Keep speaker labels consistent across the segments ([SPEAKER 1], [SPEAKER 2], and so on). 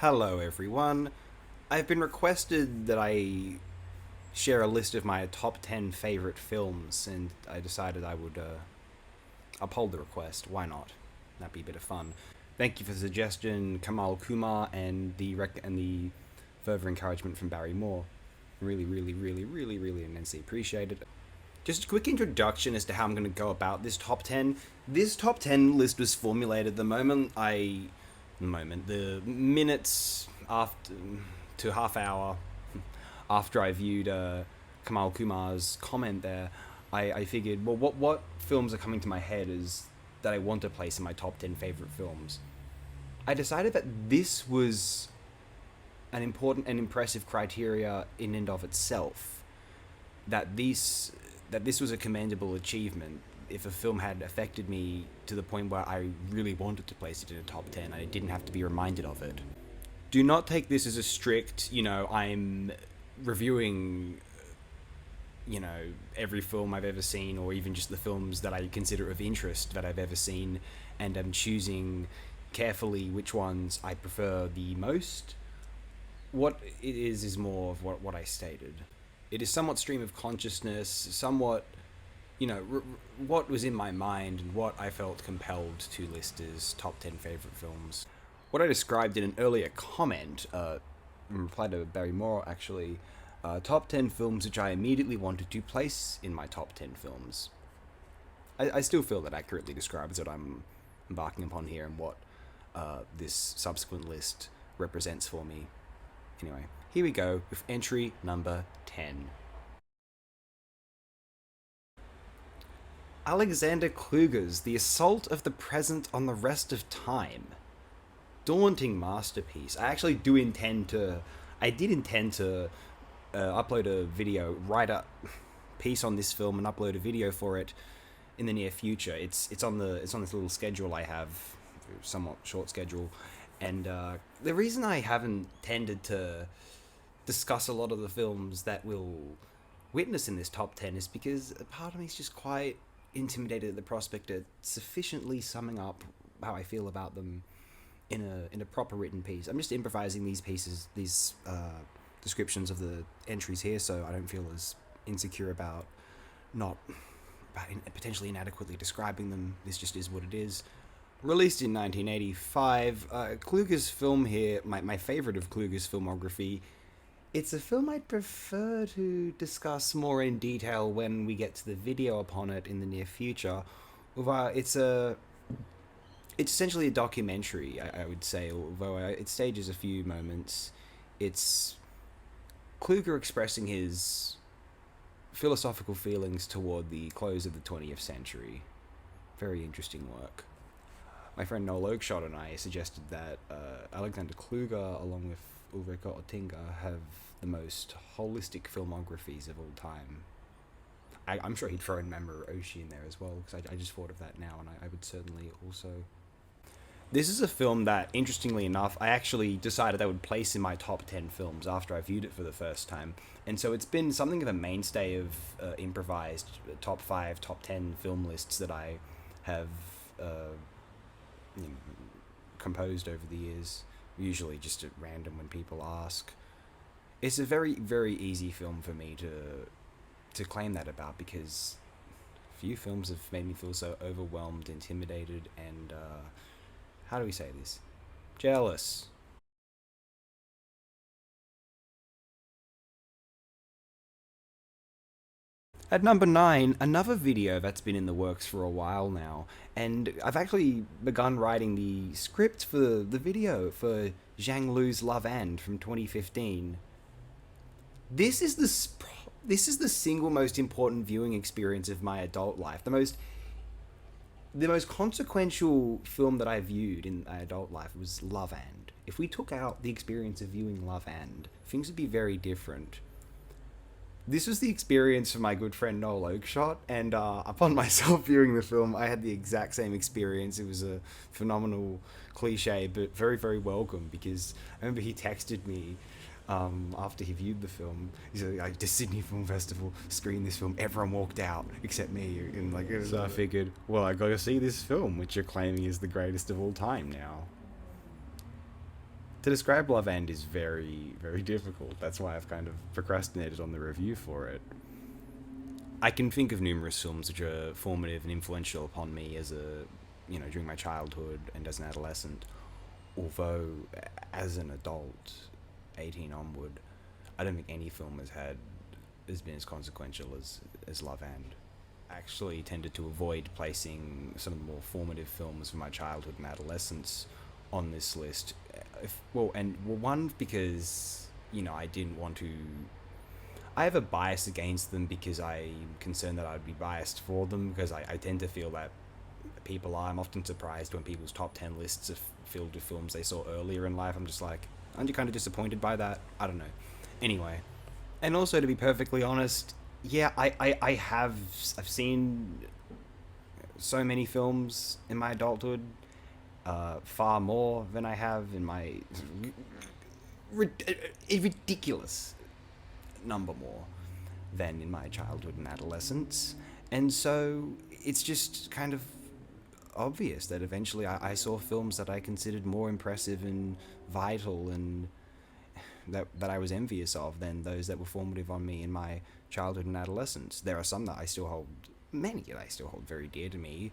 [SPEAKER 1] Hello everyone. I've been requested that I share a list of my top 10 favorite films, and I decided I would uphold the request. Why not? That'd be a bit of fun. Thank you for the suggestion, Kamal Kumar, and the further encouragement from Barry Moore. Really immensely appreciated. Just a quick introduction as to how I'm going to go about this top 10. This top 10 list was formulated the minutes after to half hour after I viewed Kamal Kumar's comment there. I figured, well, what films are coming to my head is that I want to place in my top 10 favorite films. I decided that this was an important and impressive criteria in and of itself. That this was a commendable achievement. If a film had affected me to the point where I really wanted to place it in a top 10, I didn't have to be reminded of it. Do not take this as a strict, I'm reviewing, every film I've ever seen, or even just the films that I consider of interest that I've ever seen, and I'm choosing carefully which ones I prefer the most. What it is more of what I stated. It is somewhat stream of consciousness, somewhat, what was in my mind and what I felt compelled to list as top 10 favorite films. What I described in an earlier comment, in reply to Barry Moore, actually, top 10 films which I immediately wanted to place in my top 10 films. I still feel that accurately describes what I'm embarking upon here and what this subsequent list represents for me. Anyway, here we go with entry number 10. Alexander Kluger's The Assault of the Present on the Rest of Time. Daunting masterpiece. I did intend to upload a video, write a piece on this film and upload a video for it in the near future. It's on this little schedule I have, somewhat short schedule, and the reason I haven't tended to discuss a lot of the films that we'll witness in this top 10 is because a part of me is just quite intimidated at the prospect of sufficiently summing up how I feel about them in a proper written piece. I'm just improvising these descriptions of the entries here, so I don't feel as insecure about potentially inadequately describing them. This just is what it is. Released in 1985, Kluger's film here, my favorite of Kluger's filmography. It's a film I'd prefer to discuss more in detail when we get to the video upon it in the near future. It's essentially a documentary, I would say, although it stages a few moments. It's Kluger expressing his philosophical feelings toward the close of the 20th century. Very interesting work. My friend Noel Oakeshott and I suggested that Alexander Kluger, along with Ulrika Oettinger, have the most holistic filmographies of all time. I'm sure he'd throw in Mamoru Oshii in there as well, because I just thought of that now, and I would certainly also. This is a film that, interestingly enough, I actually decided I would place in my top 10 films after I viewed it for the first time. And so it's been something of a mainstay of improvised top 5, top 10 film lists that I have composed over the years, usually just at random when people ask. It's a very, very easy film for me to claim that about, because few films have made me feel so overwhelmed, intimidated, and how do we say this? Jealous. At number 9, another video that's been in the works for a while now, and I've actually begun writing the script for the video for Zhang Lu's Love and from 2015. This is the single most important viewing experience of my adult life. The most consequential film that I viewed in my adult life was Love and. If we took out the experience of viewing Love and, things would be very different. This was the experience for my good friend Noel Oakeshott, and upon myself viewing the film, I had the exact same experience. It was a phenomenal cliche, but very, very welcome, because I remember he texted me after he viewed the film. He said, like, the Sydney Film Festival screened this film, everyone walked out except me, and so I figured, well, I gotta see this film, which you're claiming is the greatest of all time now. To describe Love and is very, very difficult. That's why I've kind of procrastinated on the review for it. I can think of numerous films which are formative and influential upon me as a, during my childhood and as an adolescent. Although, as an adult, 18 onward, I don't think any film has been as consequential as Love and. I actually tended to avoid placing some of the more formative films from my childhood and adolescence on this list. One, because I didn't want to. I have a bias against them because I'm concerned that I'd be biased for them, because I tend to feel that people are. I'm often surprised when people's top 10 lists are filled with films they saw earlier in life. I'm just like, aren't you kind of disappointed by that? I don't know. Anyway, and also, to be perfectly honest, yeah, I've seen so many films in my adulthood, far more than I have in my ridiculous number more than in my childhood and adolescence. And so it's just kind of obvious that eventually I saw films that I considered more impressive and vital and that I was envious of than those that were formative on me in my childhood and adolescence. There are some that I still hold, many that I still hold very dear to me.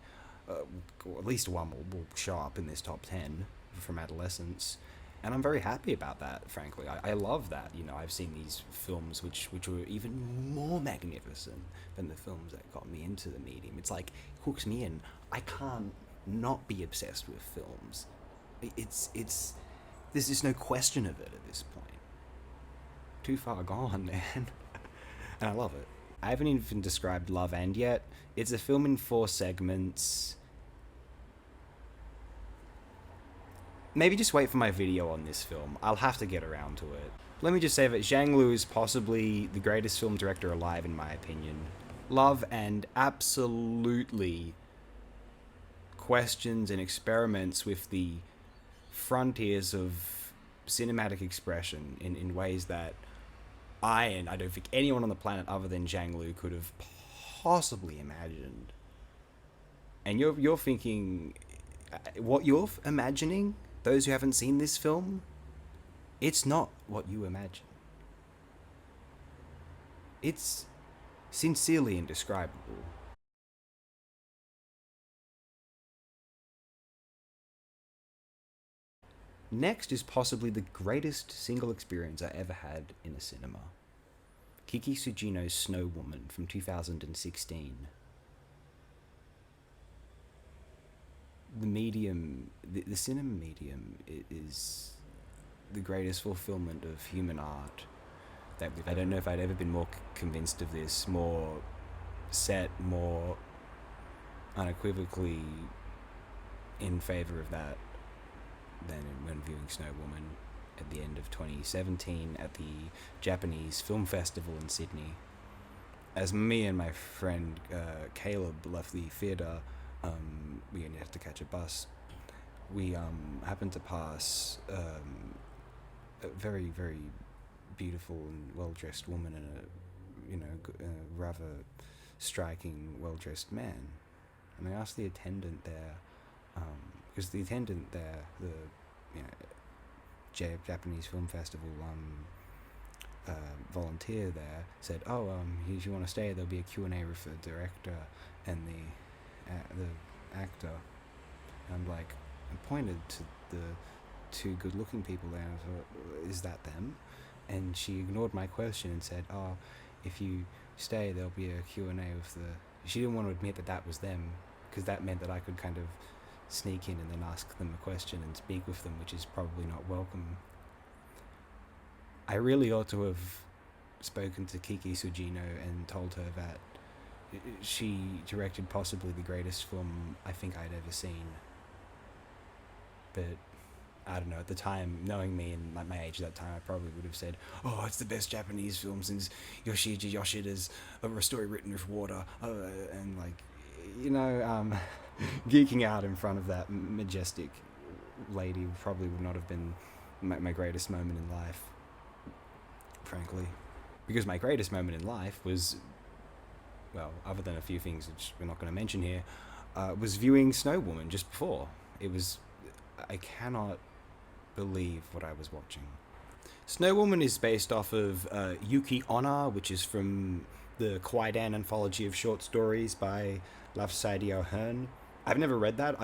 [SPEAKER 1] At least one will show up in this top 10 from adolescence. And I'm very happy about that, frankly. I love that. I've seen these films which were even more magnificent than the films that got me into the medium. It's like, hooks me in. I can't not be obsessed with films. There's just no question of it at this point. Too far gone, man. And I love it. I haven't even described Love and yet. It's a film in 4 segments. Maybe just wait for my video on this film. I'll have to get around to it. Let me just say that Zhang Lu is possibly the greatest film director alive, in my opinion. Love and absolutely questions and experiments with the frontiers of cinematic expression in ways that and I don't think anyone on the planet other than Zhang Lu could have possibly imagined. And you're thinking, what you're imagining, those who haven't seen this film, it's not what you imagine. It's sincerely indescribable. Next is possibly the greatest single experience I ever had in a cinema. Kiki Sugino's Snow Woman from 2016. The medium, the cinema medium is the greatest fulfillment of human art. I don't know if I'd ever been more convinced of this, more set, more unequivocally in favor of that than when viewing Snow Woman at the end of 2017 at the Japanese Film Festival in Sydney. As me and my friend Caleb left the theatre, we only had to catch a bus. We happened to pass a very, very beautiful and well-dressed woman and a rather striking, well-dressed man. And I asked the attendant there, because the attendant there, the Japanese Film Festival volunteer there, said, if you want to stay, there'll be a Q&A with the director and the actor. And I pointed to the 2 good-looking people there, and I thought, is that them? And she ignored my question and said, if you stay, there'll be a Q&A with the... She didn't want to admit that was them, because that meant that I could kind of sneak in and then ask them a question and speak with them, which is probably not welcome. I really ought to have spoken to Kiki Sugino and told her that she directed possibly the greatest film I think I'd ever seen. But I don't know, at the time, knowing me and my age at that time, I probably would have said, it's the best Japanese film since Yoshiji Yoshida's A Story Written with Water, and geeking out in front of that majestic lady probably would not have been my greatest moment in life, frankly. Because my greatest moment in life was, well, other than a few things which we're not going to mention here, was viewing Snow Woman just before. I cannot believe what I was watching. Snow Woman is based off of Yuki Onna, which is from the Kwaidan anthology of short stories by Lafcadio Hearn. I've never read that.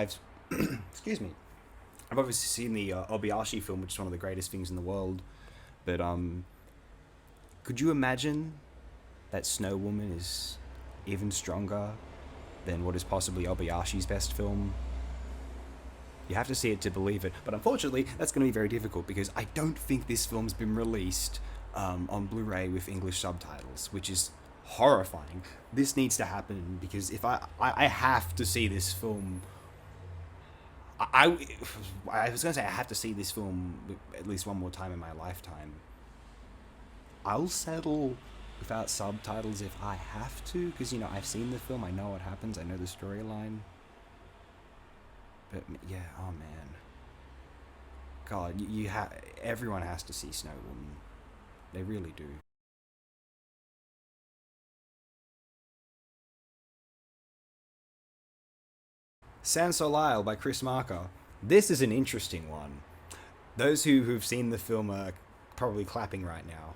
[SPEAKER 1] Excuse me. I've obviously seen the Obayashi film, which is one of the greatest things in the world. But could you imagine that Snow Woman is even stronger than what is possibly Obayashi's best film? You have to see it to believe it. But unfortunately, that's going to be very difficult because I don't think this film's been released on Blu-ray with English subtitles, which is horrifying. This needs to happen because if I have to see this film. I was going to say I have to see this film at least one more time in my lifetime. I'll settle without subtitles if I have to, because, you know, I've seen the film, I know what happens, I know the storyline. But, yeah, oh man. God, everyone has to see Snow Woman. They really do. Sans Soleil by Chris Marker. This is an interesting one. Those who've seen the film are probably clapping right now.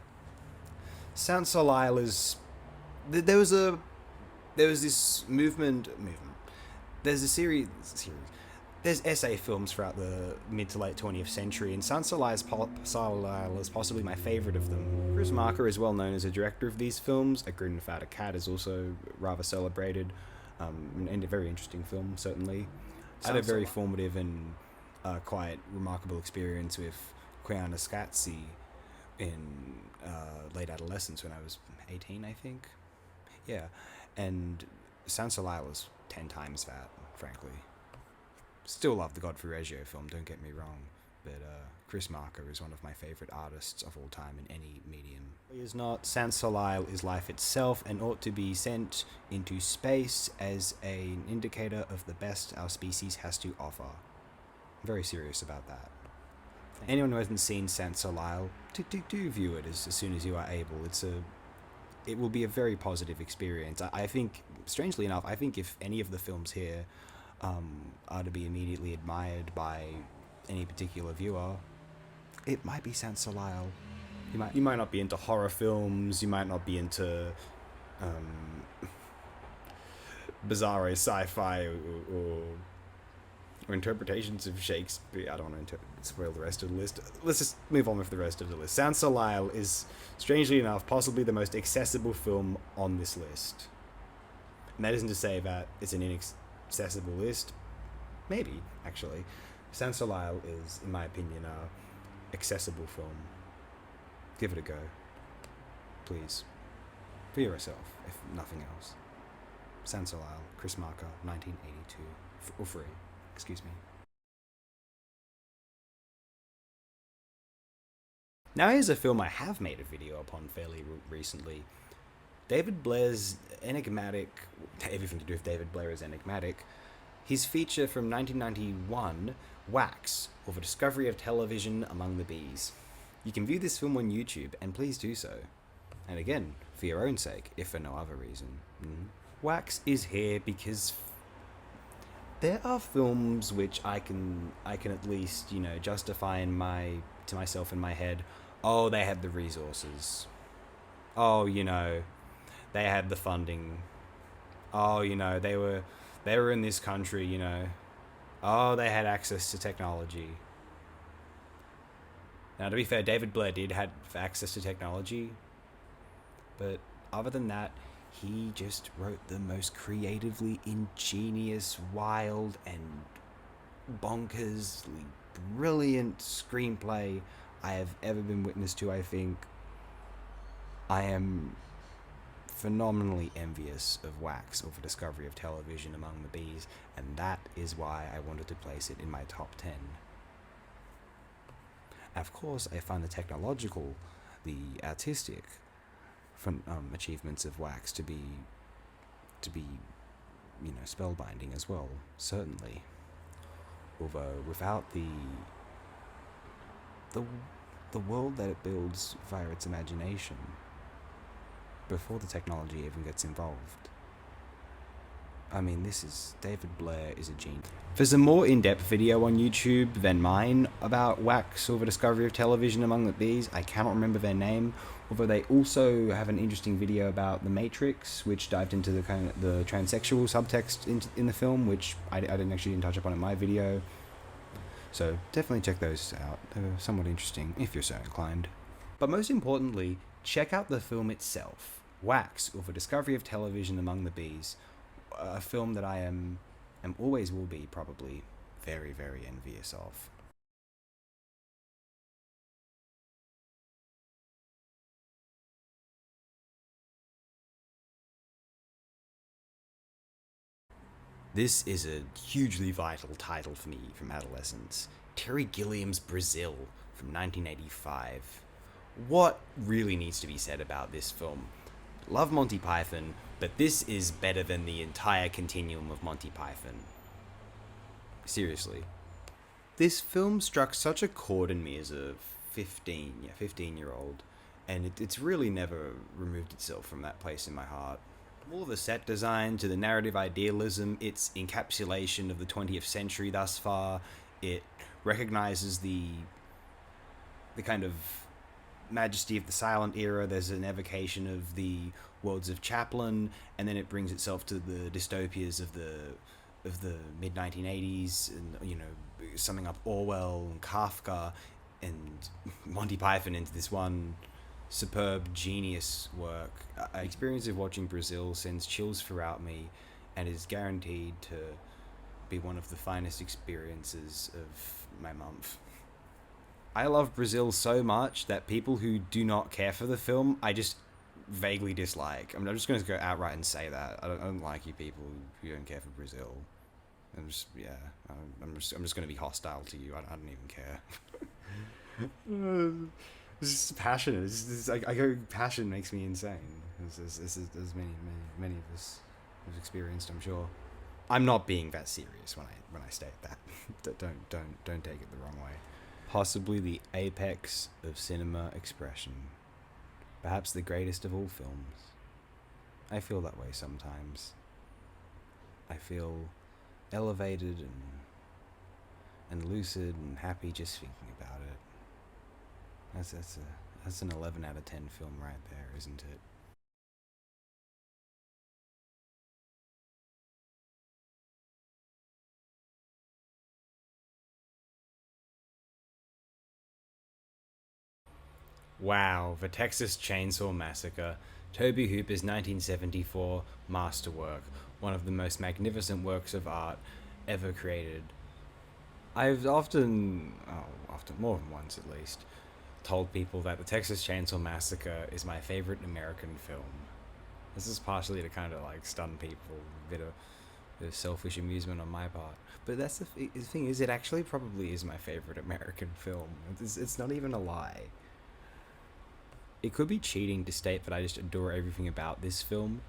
[SPEAKER 1] Sans Soleil is... There was this movement... There's a series... There's essay films throughout the mid to late 20th century, and Sans Soleil is possibly my favourite of them. Chris Marker is well known as a director of these films. A Grin Without a Cat is also rather celebrated, and a very interesting film, certainly. I had a very formative and quite remarkable experience with Quiana Scatzi in late adolescence when I was 18, I think. Yeah, and Sans Soleil was 10 times that, frankly. Still love the Godfrey Reggio film, don't get me wrong, but Chris Marker is one of my favourite artists of all time in any medium. He is not. Sans Soleil is life itself and ought to be sent into space as an indicator of the best our species has to offer. I'm very serious about that. Anyone who hasn't seen Sans Soleil, do view it as soon as you are able. It will be a very positive experience. I think, strangely enough, I think if any of the films here are to be immediately admired by any particular viewer, it might be Sans Soleil. You might not be into horror films, you might not be into bizarre sci-fi or interpretations of Shakespeare. I don't want to spoil the rest of the list. Let's just move on with the rest of the list. Sans Soleil is, strangely enough, possibly the most accessible film on this list. And that isn't to say that it's an inaccessible list. Maybe, actually. Sans Soleil is, in my opinion, a accessible film. Give it a go. Please. For yourself, if nothing else. Sans Soleil, Chris Marker, 1982. Or free. Excuse me. Now here's a film I have made a video upon fairly recently. David Blair's enigmatic... Everything to do with David Blair is enigmatic. His feature from 1991, Wax, or The Discovery of Television Among the Bees. You can view this film on YouTube, and please do so. And again, for your own sake, if for no other reason. Wax is here because there are films which I can at least, you know, justify to myself in my head. Oh, they had the resources. Oh, you know, they had the funding. Oh, you know, they were in this country, you know. Oh, they had access to technology. Now, to be fair, David Blair did have access to technology, but other than that, he just wrote the most creatively ingenious, wild, and bonkersly brilliant screenplay I have ever been witness to, I think. I am phenomenally envious of Wax, or The Discovery of Television Among the Bees, and that is why I wanted to place it in my top 10. Of course, I find the technological, the artistic achievements of Wax to be, you know, spellbinding as well, certainly. Although without the world that it builds via its imagination, before the technology even gets involved, I mean, David Blair is a genius. There's a more in-depth video on YouTube than mine about Wax or the discovery of television among the bees. I cannot remember their name, although they also have an interesting video about The Matrix, which dived into the kind of the transsexual subtext in the film, which I didn't touch upon in my video. So definitely check those out. They're somewhat interesting if you're so inclined. But most importantly, check out the film itself, Wax or the Discovery of Television Among the Bees, a film that I am always will be probably very, very envious of. This is a hugely vital title for me from adolescence. Terry Gilliam's Brazil from 1985. What really needs to be said about this film? Love Monty Python, but this is better than the entire continuum of Monty Python. Seriously. This film struck such a chord in me as a 15-year-old, and it's really never removed itself from that place in my heart. All the set design to the narrative idealism, its encapsulation of the 20th century thus far, it recognizes the kind of majesty of the silent era. There's an evocation of the worlds of Chaplin, and then it brings itself to the dystopias of the mid 1980s, and summing up Orwell and Kafka and Monty Python into this one superb genius work. An experience of watching Brazil sends chills throughout me and is guaranteed to be one of the finest experiences of my month. I love Brazil so much that people who do not care for the film, I just vaguely dislike. I'm just going to go outright and say that. I don't like you people who don't care for Brazil. I'm just going to be hostile to you. I don't even care. It's just passionate. I go, passion makes me insane. As many of us have experienced, I'm sure. I'm not being that serious when I state that. Don't take it the wrong way. Possibly the apex of cinema expression. Perhaps the greatest of all films. I feel that way sometimes. I feel elevated and lucid and happy just thinking about it. That's an 11 out of 10 film right there, isn't it? Wow, The Texas Chainsaw Massacre, Toby Hooper's 1974 masterwork, one of the most magnificent works of art ever created. I've often more than once at least, told people that The Texas Chainsaw Massacre is my favorite American film. This is partially to kind of like stun people, a bit of selfish amusement on my part. But that's the thing is, it actually probably is my favorite American film. It's not even a lie. It could be cheating to state that I just adore everything about this film,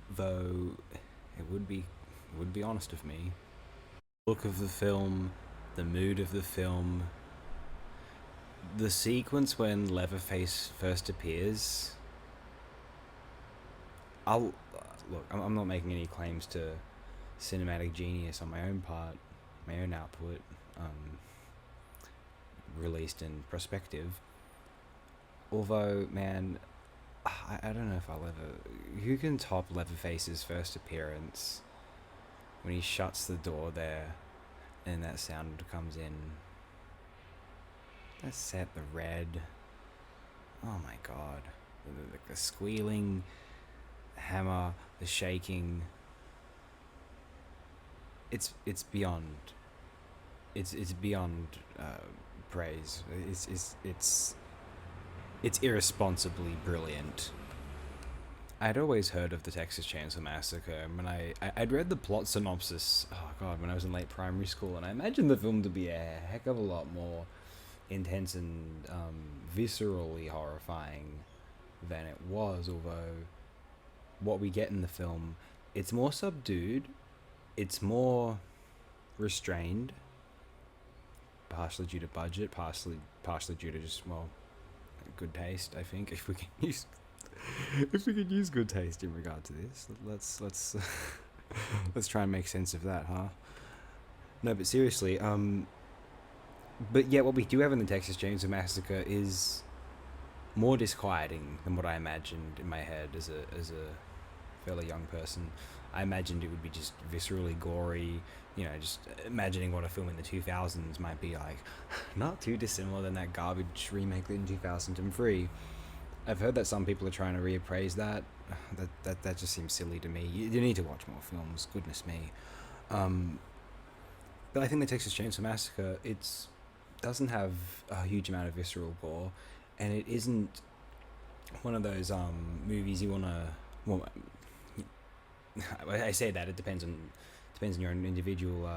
[SPEAKER 1] though it would be honest of me. The look of the film, the mood of the film, the sequence when Leatherface first appears. I'm not making any claims to cinematic genius on my own part, my own output, released in prospective. Although, man, I don't know if I'll ever. Who can top Leatherface's first appearance when he shuts the door there and that sound comes in? That set, the red. Oh my god. The squealing, hammer, the shaking. It's beyond. It's beyond praise. It's irresponsibly brilliant. I'd always heard of the Texas Chainsaw Massacre, and when I'd read the plot synopsis, oh god, when I was in late primary school, and I imagined the film to be a heck of a lot more intense and viscerally horrifying than it was, although what we get in the film, it's more subdued, it's more restrained, partially due to budget, partially due to just, well, good taste. I think if we can use good taste in regard to this, let's Let's try and make sense of that, huh? No, but seriously, but yeah, what we do have in the Texas Chainsaw Massacre is more disquieting than what I imagined in my head as a fairly young person. I imagined it would be just viscerally gory, just imagining what a film in the 2000s might be like. Not too dissimilar than that garbage remake in 2003. I've heard that some people are trying to reappraise that. That just seems silly to me. You need to watch more films. Goodness me. Um, but I think the Texas Chainsaw Massacre it's doesn't have a huge amount of visceral gore, and it isn't one of those movies you wanna. Well, I say that it depends on your own individual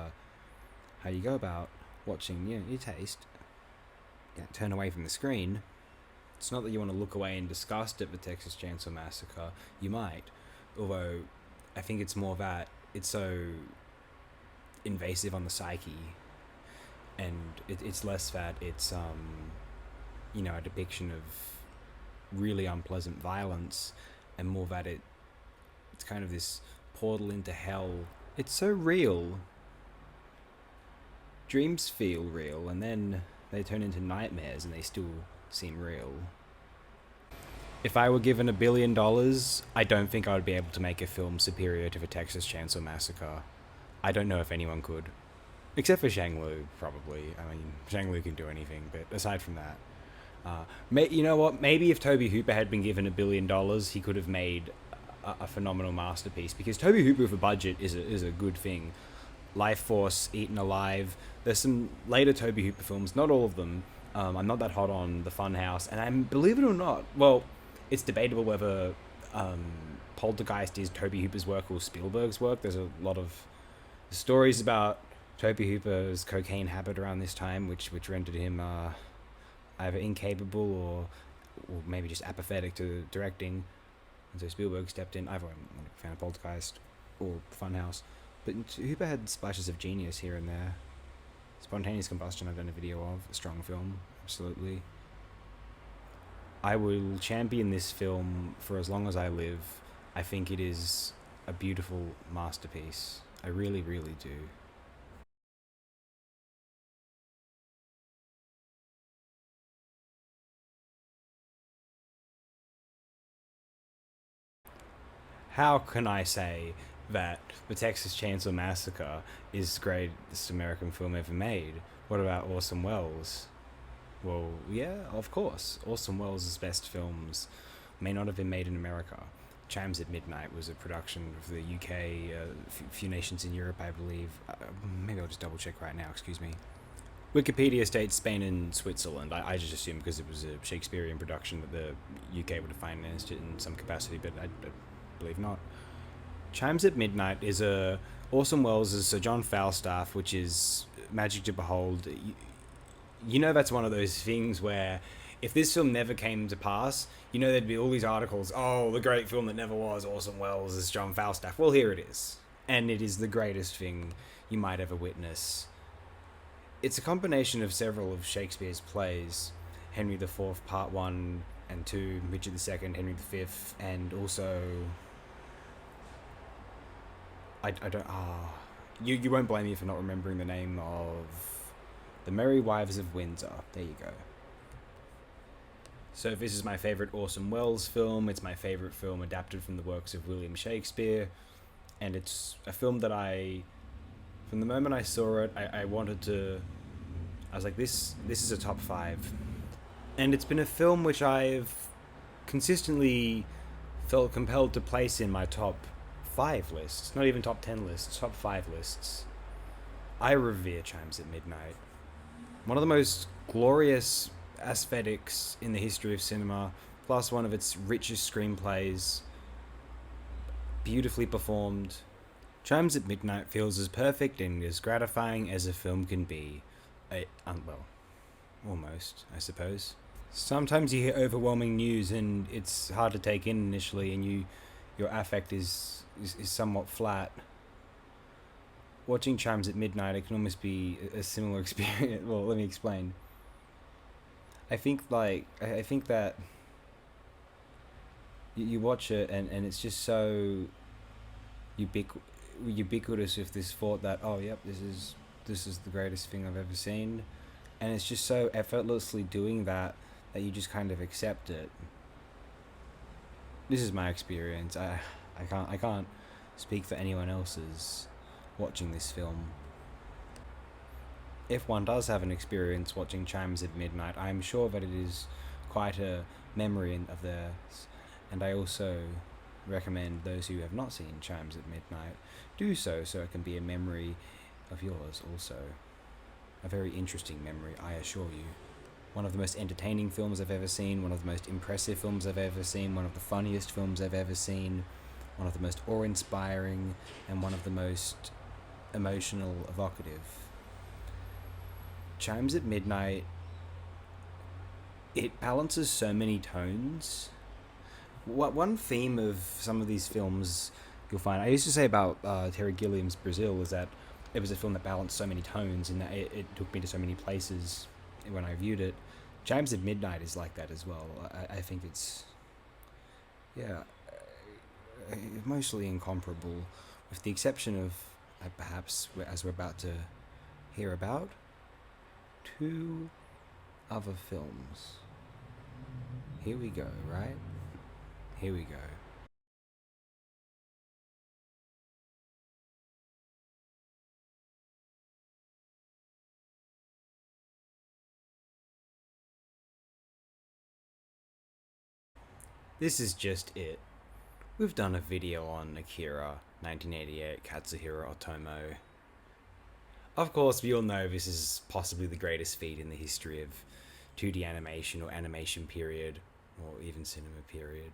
[SPEAKER 1] how you go about watching your taste. Turn away from the screen. It's not that you want to look away in disgust at the Texas Chainsaw Massacre. You might, although I think it's more that it's so invasive on the psyche, and it's less that it's a depiction of really unpleasant violence, and more that it's kind of this portal into hell. It's so real. Dreams feel real, and then they turn into nightmares, and they still seem real. If I were given $1 billion, I don't think I would be able to make a film superior to the Texas Chainsaw Massacre. I don't know if anyone could. Except for Shang Lu, probably. I mean, Shang Lu can do anything, but aside from that. You know what? Maybe if Toby Hooper had been given $1 billion, he could have made a phenomenal masterpiece. Because Toby Hooper with a budget is a good thing. Life Force, Eaten Alive. There's some later Toby Hooper films, not all of them. I'm not that hot on The Funhouse, and believe it or not, well, it's debatable whether Poltergeist is Toby Hooper's work or Spielberg's work. There's a lot of stories about Toby Hooper's cocaine habit around this time, which rendered him either incapable or maybe just apathetic to directing. And so Spielberg stepped in. I've always been a fan of Poltergeist or Funhouse, but Hooper had splashes of genius here and there. Spontaneous Combustion I've done a video of. A strong film, absolutely. I will champion this film for as long as I live. I think it is a beautiful masterpiece. I really, really do. How can I say that the Texas Chainsaw Massacre is the greatest American film ever made? What about Orson Welles? Well, yeah, of course. Orson Welles' best films may not have been made in America. Chimes at Midnight was a production of the UK, a few nations in Europe, I believe. Maybe I'll just double check right now, excuse me. Wikipedia states Spain and Switzerland. I just assumed because it was a Shakespearean production that the UK would have financed it in some capacity, but I believe not. Chimes at Midnight is a Orson Welles' Sir John Falstaff, which is magic to behold. That's one of those things where if this film never came to pass, there'd be all these articles, oh, the great film that never was, Orson Welles as John Falstaff. Well, here it is. And it is the greatest thing you might ever witness. It's a combination of several of Shakespeare's plays, Henry IV, Part 1 and 2, Richard II, Henry V, and also... I don't... You won't blame me for not remembering the name of... The Merry Wives of Windsor. There you go. So this is my favourite Orson Welles film. It's my favourite film adapted from the works of William Shakespeare. And it's a film that from the moment I saw it, I wanted to... I was like, this is a top 5. And it's been a film which I've consistently felt compelled to place in my top 5 lists. Not even top 10 lists, top 5 lists. I revere Chimes at Midnight. One of the most glorious aesthetics in the history of cinema, plus one of its richest screenplays, beautifully performed. Chimes at Midnight feels as perfect and as gratifying as a film can be. Well, almost, I suppose. Sometimes you hear overwhelming news and it's hard to take in initially, and your affect is somewhat flat. Watching Chimes at Midnight, it can almost be a similar experience. Well, let me explain. I think that you watch it and it's just so ubiquitous with this thought that, oh, yep, this is the greatest thing I've ever seen, and it's just so effortlessly doing that you just kind of accept it. This is my experience. I can't speak for anyone else's watching this film. If one does have an experience watching Chimes at Midnight, I am sure that it is quite a memory of theirs, and I also recommend those who have not seen Chimes at Midnight do so it can be a memory of yours also. A very interesting memory, I assure you. One of the most entertaining films I've ever seen, one of the most impressive films I've ever seen, one of the funniest films I've ever seen, one of the most awe-inspiring, and one of the most emotional, evocative. Chimes at Midnight, it balances so many tones. One theme of some of these films you'll find, I used to say about Terry Gilliam's Brazil, is that it was a film that balanced so many tones and that it took me to so many places when I viewed it. Chimes at Midnight is like that as well. I think it's, mostly incomparable, with the exception of, perhaps, as we're about to hear about, 2 other films. Here we go, right? Here we go. This is just it. We've done a video on Akira, 1988, Katsuhiro Otomo. Of course, we all know this is possibly the greatest feat in the history of 2D animation or animation period, or even cinema period.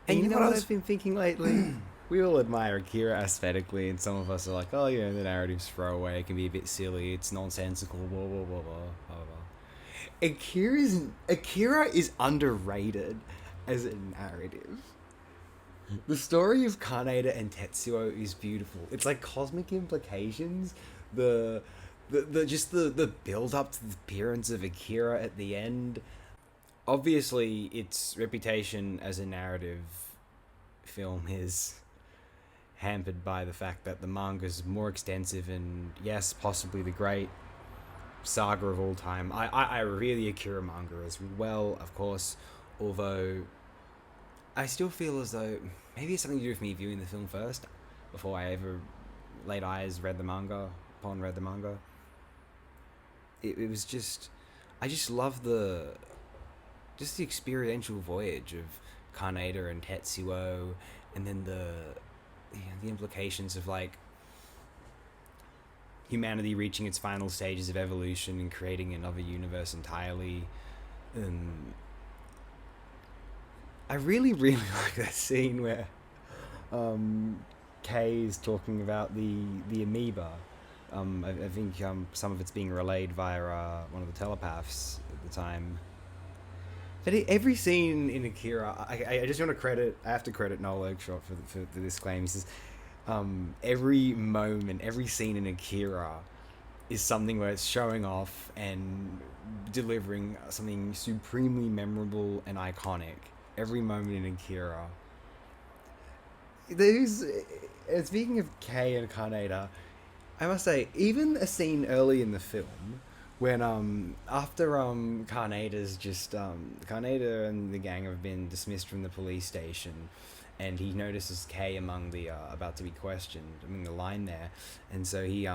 [SPEAKER 1] And you know what I've been thinking lately? We all admire Akira aesthetically, and some of us are like, oh, the narrative's throwaway, it can be a bit silly, it's nonsensical, blah, blah, blah, blah, blah, blah. Akira is underrated as a narrative. The story of Kaneda and Tetsuo is beautiful. It's like cosmic implications. The build up to the appearance of Akira at the end. Obviously, its reputation as a narrative film is hampered by the fact that the manga is more extensive and, yes, possibly the great saga of all time. I revere the Akira manga as well, of course, although I still feel as though maybe it's something to do with me viewing the film first before I ever read the manga. It was just, I just love the experiential voyage of Kaneda and Tetsuo, and then the implications of like humanity reaching its final stages of evolution and creating another universe entirely. I really like that scene where Kay is talking about the amoeba. I think some of it's being relayed via one of the telepaths at the time. But every scene in Akira, I just want to credit, I have to credit Noel Oakeshott for this claim. He says, every moment, every scene in Akira is something where it's showing off and delivering something supremely memorable and iconic. Every moment in Akira. Speaking of Kei and Kaneda, I must say, even a scene early in the film, when after Kaneda's just Kaneda and the gang have been dismissed from the police station, and he notices Kei among the about to be questioned, among the line there, and so he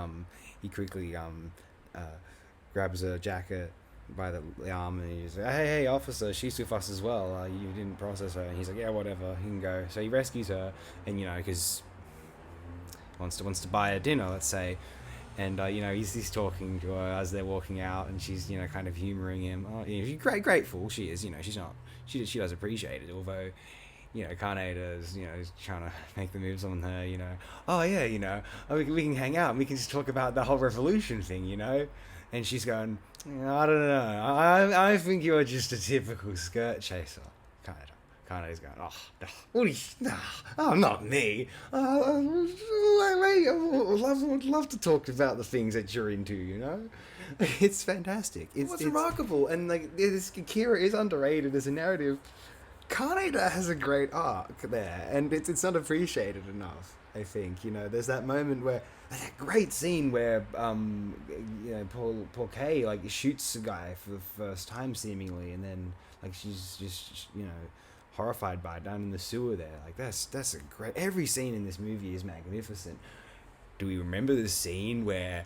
[SPEAKER 1] quickly grabs a jacket by the arm, and he's like, hey officer, she's with us as well, you didn't process her. And he's like, yeah, whatever, you can go. So he rescues her, and because wants to buy her dinner, let's say, and he's talking to her as they're walking out, and she's kind of humoring him. She's grateful, she is, she does appreciate it, although Kaneda is trying to make the moves on her, oh yeah, we can hang out and we can just talk about the whole revolution thing, and she's going, I don't know, I think you're just a typical skirt chaser. Kaneda's going, oh, not me. I would love to talk about the things that you're into, It's fantastic. It's remarkable, and this Akira is underrated as a narrative. Kaneda has a great arc there, and it's not appreciated enough. I think, there's that moment where that great scene where Paul K like shoots a guy for the first time seemingly, and then like she's just horrified by it down in the sewer there. Like that's a great. Every scene in this movie is magnificent. Do we remember the scene where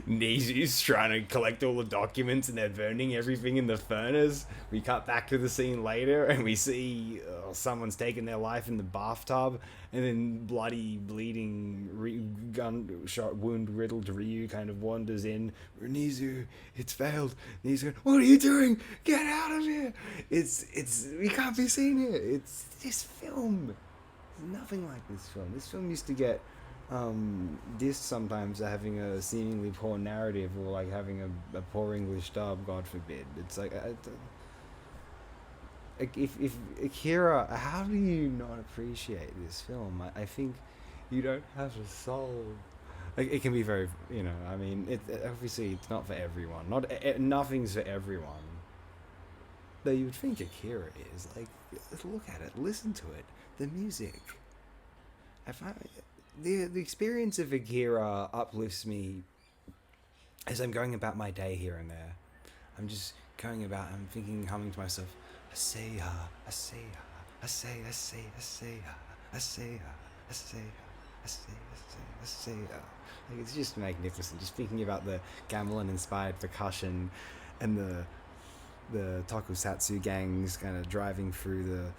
[SPEAKER 1] Nizu's trying to collect all the documents and they're burning everything in the furnace? We cut back to the scene later and we see someone's taken their life in the bathtub, and then bloody, bleeding, gunshot wound riddled Ryu kind of wanders in. Nizu, it's failed. Nizu going, what are you doing? Get out of here! We can't be seen here. It's this film. There's nothing like this film. This film used to get dissed sometimes for having a seemingly poor narrative, or like having a poor English dub, God forbid. It's like, if Akira, how do you not appreciate this film? I think you don't have a soul. Like, it can be very, I mean, obviously it's not for everyone. Nothing's for everyone. Though you would think Akira is. Like, look at it, listen to it, the music. I find the experience of Akira uplifts me as I'm going about my day here and there. I'm just going about, I'm thinking, humming to myself, Aseya, Aseya, Aseya, Aseya, Aseya, Aseya, Aseya, Aseya, Aseya. Like, it's just magnificent. Just thinking about the gamelan-inspired percussion and the tokusatsu gangs kind of driving through the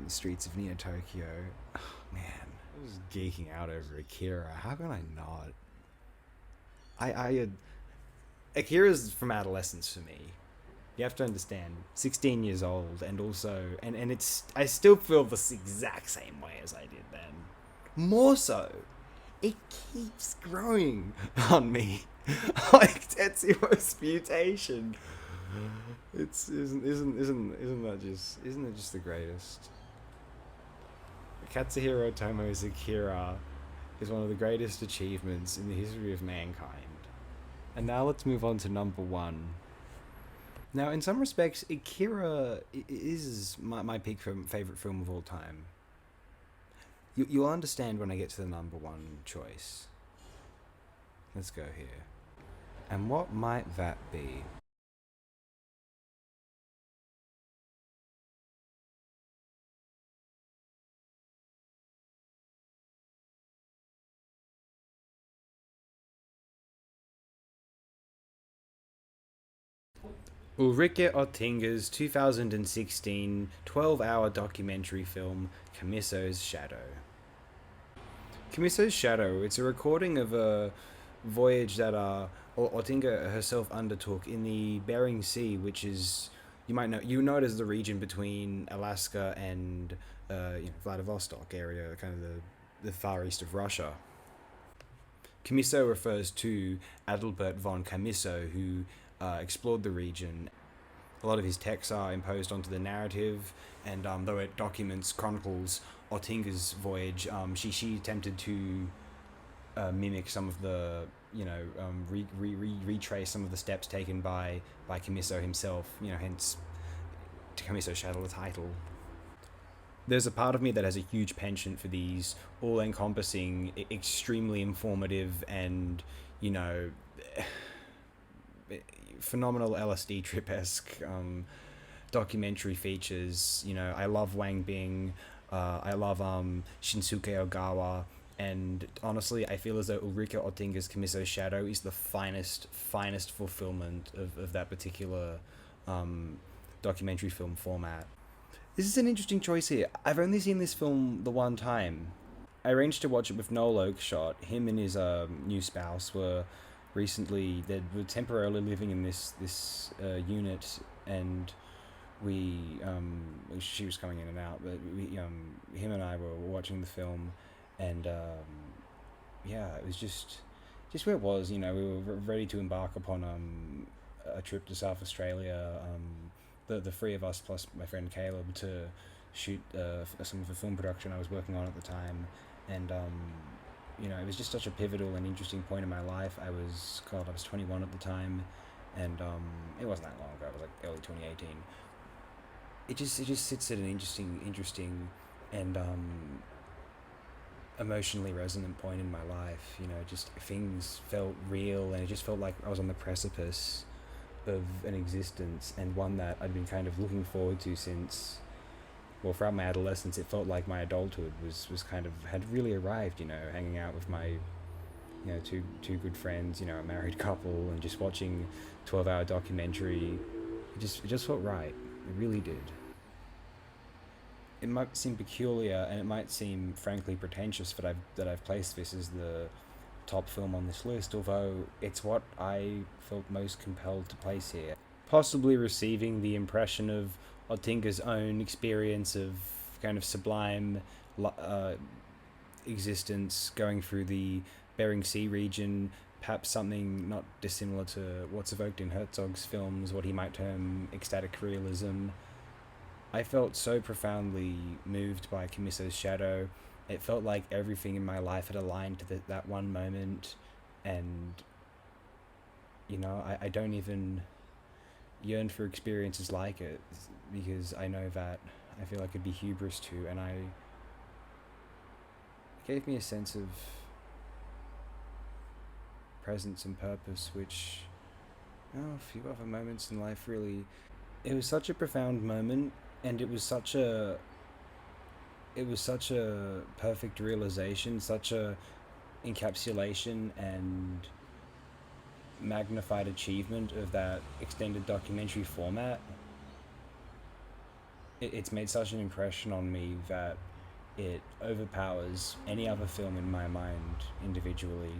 [SPEAKER 1] streets of Neo Tokyo. Oh, man. I was geeking out over Akira. How can I not? Akira's from adolescence for me. You have to understand, 16 years old, and also, and it's, I still feel the exact same way as I did then. More so, it keeps growing on me, like Tetsuo's mutation. Isn't it just the greatest? Katsuhiro Otomo's Akira is one of the greatest achievements in the history of mankind. And now let's move on to number one. Now, in some respects, Akira is my peak favorite film of all time. You'll understand when I get to the number one choice. Let's go here. And what might that be? Ulrike Oettinger's 2016 12-hour documentary film, Kamiso's Shadow. Kamiso's Shadow, it's a recording of a voyage that Oettinger herself undertook in the Bering Sea, which is, you know it as the region between Alaska and Vladivostok area, kind of the far east of Russia. Kamiso refers to Adalbert von Kamiso, who explored the region. A lot of his texts are imposed onto the narrative, and though it chronicles Oettinger's voyage, she attempted to mimic some of the, retrace some of the steps taken by Kamiso himself, hence Kamiso's Shadow, the title. There's a part of me that has a huge penchant for these all-encompassing, extremely informative, and, phenomenal LSD trip-esque documentary features. I love Wang Bing, I love Shinsuke Ogawa, and honestly, I feel as though Ulrike Oettinger's Kamiso's Shadow is the finest fulfillment of that particular documentary film format. This is an interesting choice here. I've only seen this film the one time. I arranged to watch it with Noel Oakeshott. Him and his new spouse were temporarily living in this unit, and she was coming in and out, but him and I were watching the film, and it was just where it was. We were ready to embark upon a trip to South Australia, the three of us plus my friend Caleb, to shoot some of the film production I was working on at the time, and it was just such a pivotal and interesting point in my life. I was 21 at the time, and it wasn't that long ago. It was like early 2018. it just sits at an interesting and emotionally resonant point in my life. You know, just things felt real, and it just felt like I was on the precipice of an existence, and one that I'd been kind of looking forward to since, well, throughout my adolescence. It felt like my adulthood was kind of had really arrived. You know, hanging out with my, two good friends. You know, a married couple, and just watching 12-hour documentary. It just felt right. It really did. It might seem peculiar, and it might seem frankly pretentious that I've placed this as the top film on this list, although it's what I felt most compelled to place here. Possibly receiving the impression of Otinga's own experience of kind of sublime uh, existence going through the Bering Sea region, perhaps something not dissimilar to what's evoked in Herzog's films, what he might term ecstatic realism. I felt so profoundly moved by Kamiso's shadow. It felt like everything in my life had aligned to that one moment, and I don't even yearn for experiences like it, because I know that I feel like it'd be hubris to, and it gave me a sense of presence and purpose, which, a few other moments in life really. It was such a profound moment, and it was such a perfect realization, such a encapsulation and magnified achievement of that extended documentary format. It's made such an impression on me that it overpowers any other film in my mind individually.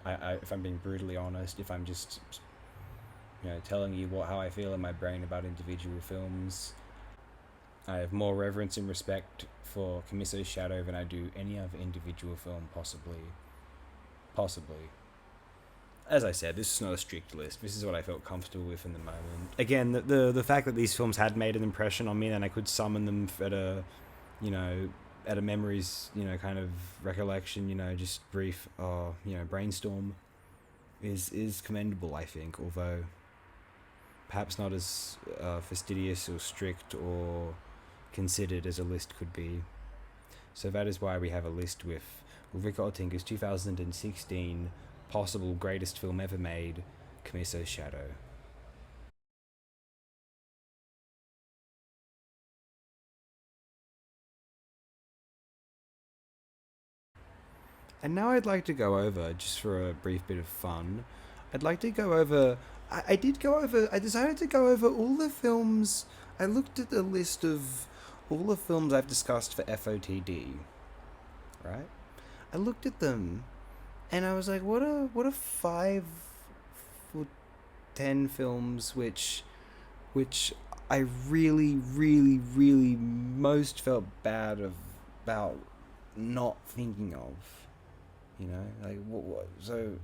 [SPEAKER 1] If I'm being brutally honest, if I'm just telling you how I feel in my brain about individual films, I have more reverence and respect for Kamiso's Shadow than I do any other individual film, possibly. Possibly. As I said, this is not a strict list. This is what I felt comfortable with in the moment. Again, the fact that these films had made an impression on me, and I could summon them at a memories, kind of recollection, just brief, brainstorm, is commendable, I think. Although perhaps not as fastidious or strict or considered as a list could be. So that is why we have a list with Ulrika Otinga's 2016 possible greatest film ever made, Kamiso's Shadow. And now I'd like to go over, just for a brief bit of fun, I'd like to go over. I decided to go over all the films. I looked at the list of all the films I've discussed for FOTD, right? I looked at them, and I was like, what are 5 or 10 films which I really, really, really most felt bad about not thinking of, like what. So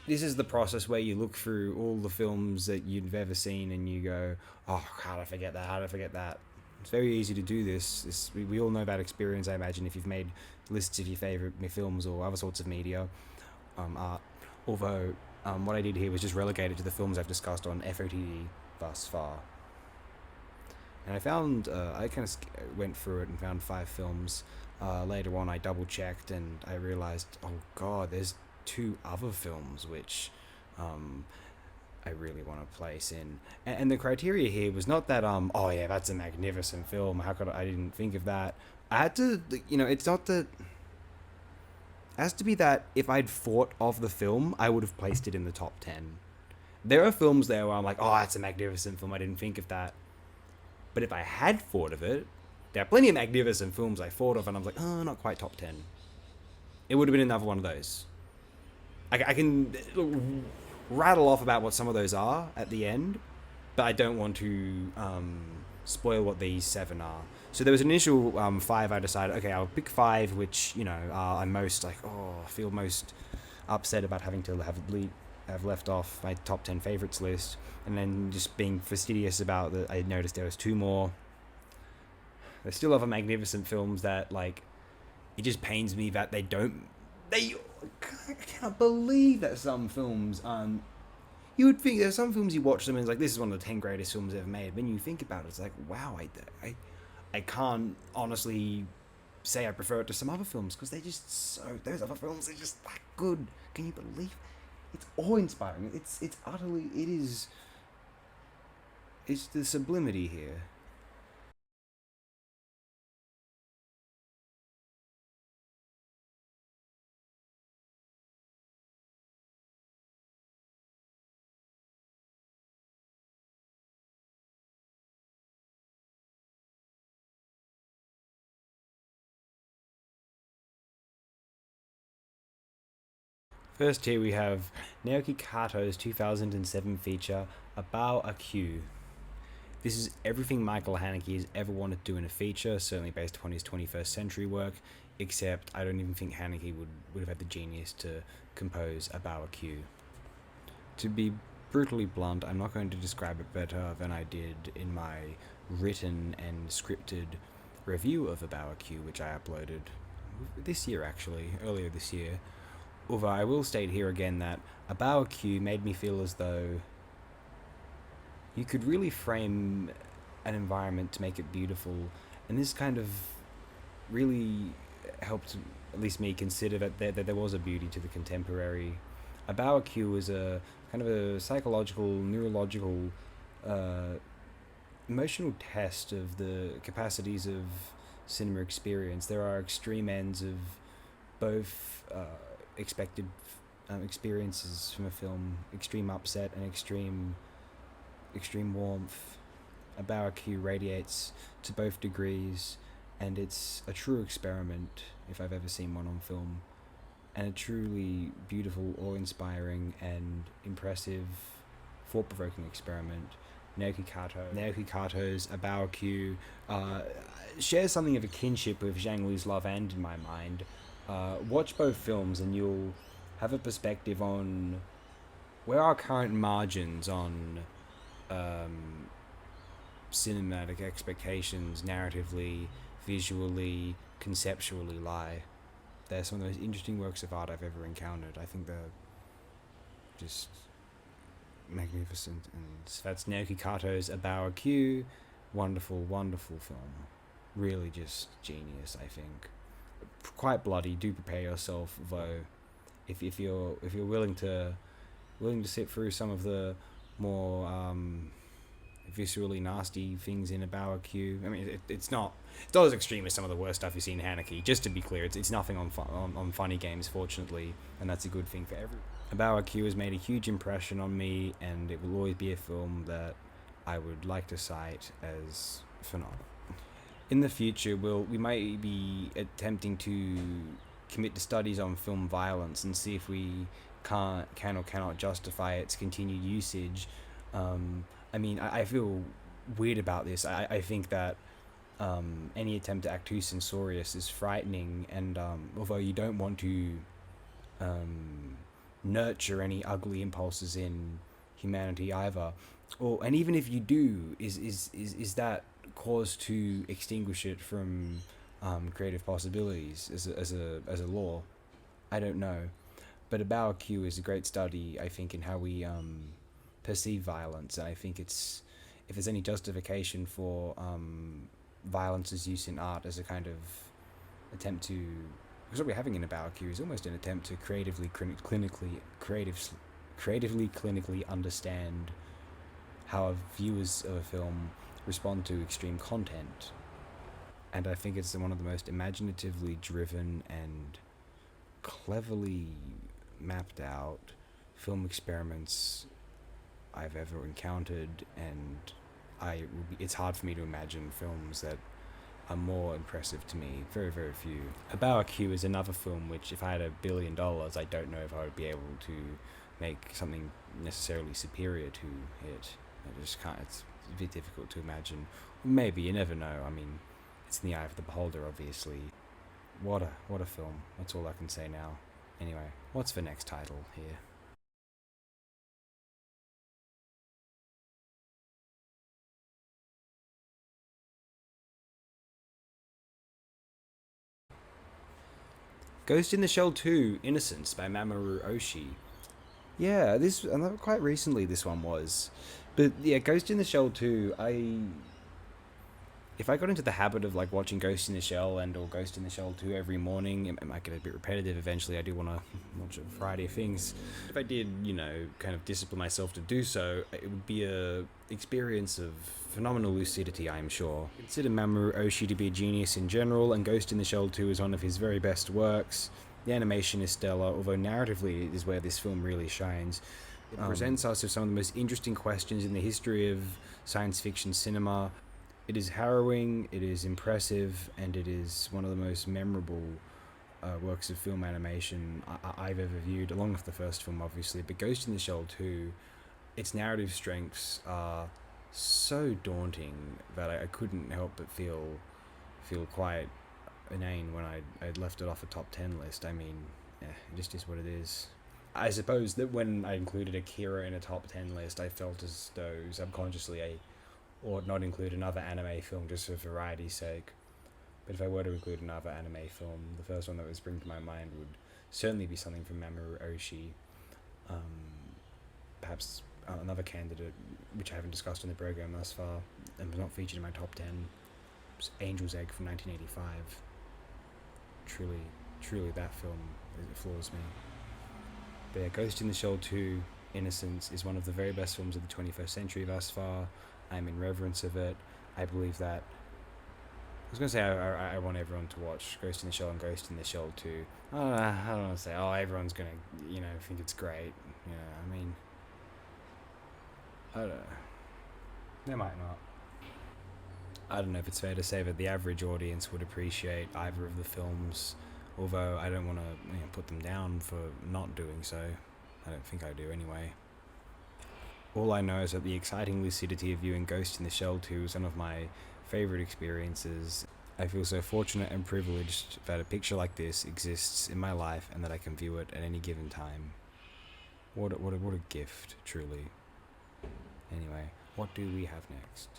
[SPEAKER 1] this is the process where you look through all the films that you've ever seen, and you go, oh, how did I forget that? How did I forget that? It's very easy to do this. We all know that experience, I imagine, if you've made lists of your favorite films or other sorts of media, art. Although, what I did here was just relegated to the films I've discussed on FOTD thus far. And I found, I kind of went through it and found 5 films. Later on, I double checked, and I realized, oh god, there's 2 other films which I really want to place in. And the criteria here was not that, oh yeah, that's a magnificent film, how could I didn't think of that. I had to, it's not that. It has to be that if I'd thought of the film, I would have placed it in the top 10. There are films there where I'm like, oh, that's a magnificent film, I didn't think of that. But if I had thought of it, there are plenty of magnificent films I thought of, and I was like, oh, not quite top 10. It would have been another one of those. I can rattle off about what some of those are at the end, but I don't want to spoil what these 7 are. So there was an initial 5. I decided, okay, I'll pick 5 which I'm most like, I feel most upset about having to have left off my top 10 favorites list, and then just being fastidious about that. I noticed there was 2 more. There's still other magnificent films that, like, it just pains me that I can't believe that some films aren't You would think there's some films you watch them and it's like, this is one of the 10 greatest films ever made. When you think about it, it's like, wow, I can't honestly say I prefer it to some other films because they're just so, those other films are just that good. Can you believe? It's awe-inspiring. It's utterly, it is, it's the sublimity here. First here we have Naoki Kato's 2007 feature, About a Q. This is everything Michael Haneke has ever wanted to do in a feature, certainly based upon his 21st century work, except I don't even think Haneke would have had the genius to compose About a Q. To be brutally blunt, I'm not going to describe it better than I did in my written and scripted review of About a Q, which I uploaded this year actually, earlier this year. Although I will state here again that About a Q made me feel as though you could really frame an environment to make it beautiful, and this kind of really helped at least me consider that there was a beauty to the contemporary. A Q was a kind of a psychological, neurological, uh, emotional test of the capacities of cinema experience. There are extreme ends of both expected experiences from a film, extreme upset and extreme warmth. A Q radiates to both degrees, and it's a true experiment if I've ever seen one on film, and a truly beautiful, awe-inspiring, and impressive, thought-provoking experiment. Naoki Kato's A Q shares something of a kinship with Zhang Lu's Love and in my mind. Watch both films and you'll have a perspective on where our current margins on um, cinematic expectations, narratively, visually, conceptually lie. They're some of the most interesting works of art I've ever encountered. I think they're just magnificent. And that's Naoki Kato's A Q. Wonderful, wonderful film. Really just genius, I think. Quite bloody. Do prepare yourself, though. If you're willing to sit through some of the more viscerally nasty things in a Q. I mean, it's not as extreme as some of the worst stuff you see in Haneke. Just to be clear, it's nothing on funny games, fortunately, and that's a good thing for everyone. A Q has made a huge impression on me, and it will always be a film that I would like to cite as phenomenal. In the future, we might be attempting to commit to studies on film violence and see if we can or cannot justify its continued usage. I mean, I feel weird about this. I think that any attempt to act too censorious is frightening, and although you don't want to um, nurture any ugly impulses in humanity either, and even if you do, is that cause to extinguish it from creative possibilities as a law? I don't know, but About Q is a great study, I think, in how we perceive violence, and I think it's if there's any justification for violence's use in art as a kind of attempt to, because what we're having in About Q is almost an attempt to creatively clinically understand how viewers of a film respond to extreme content, and I think it's one of the most imaginatively driven and cleverly mapped out film experiments I've ever encountered, and it's hard for me to imagine films that are more impressive to me. Very, very few. About Q is another film which, if I had $1 billion, I don't know if I would be able to make something necessarily superior to it. I just can't. It's a bit difficult to imagine. Maybe, you never know. I mean, it's in the eye of the beholder, obviously. What a film. That's all I can say now. Anyway, what's the next title here? Ghost in the Shell 2: Innocence by Mamoru Oshii. Yeah, this and quite recently this one was, but yeah, Ghost in the Shell 2. If I got into the habit of like watching Ghost in the Shell and or Ghost in the Shell 2 every morning, it might get a bit repetitive eventually. I do want to watch a variety of things. If I did, kind of discipline myself to do so, it would be a experience of phenomenal lucidity, I am sure. I consider Mamoru Oshii to be a genius in general, and Ghost in the Shell 2 is one of his very best works. The animation is stellar, although narratively it is where this film really shines. It presents us with some of the most interesting questions in the history of science fiction cinema. It is harrowing, it is impressive, and it is one of the most memorable works of film animation I've ever viewed, along with the first film, obviously. But Ghost in the Shell 2, its narrative strengths are so daunting that I couldn't help but feel quite inane when I'd left it off a top 10 list. I mean, yeah, it just is what it is. I suppose that when I included Akira in a top 10 list, I felt as though subconsciously I ought not include another anime film just for variety's sake. But if I were to include another anime film, the first one that would spring to my mind would certainly be something from Mamoru Oshii. Perhaps another candidate, which I haven't discussed in the program thus far, and was not featured in my top 10, was Angel's Egg from 1985. Truly that film, it floors me. But yeah, Ghost in the Shell 2, Innocence, is one of the very best films of the 21st century thus far. I'm in reverence of it. I believe that. I was going to say I want everyone to watch Ghost in the Shell and Ghost in the Shell 2. I don't want to say, everyone's going to, think it's great. I mean, I don't know. They might not. I don't know if it's fair to say that the average audience would appreciate either of the films, although I don't want to put them down for not doing so. I don't think I do anyway. All I know is that the exciting lucidity of viewing Ghost in the Shell 2 is one of my favourite experiences. I feel so fortunate and privileged that a picture like this exists in my life and that I can view it at any given time. What a gift, truly. Anyway, what do we have next?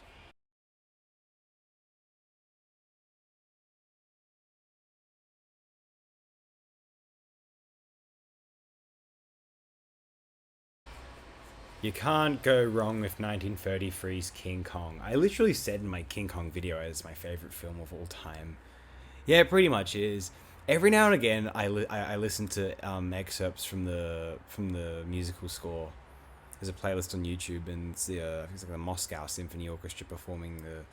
[SPEAKER 1] You can't go wrong with 1933's King Kong. I literally said in my King Kong video as my favourite film of all time. Yeah, it pretty much is. Every now and again, I listen to excerpts from the musical score. There's a playlist on YouTube, and it's I think it's like the Moscow Symphony Orchestra performing the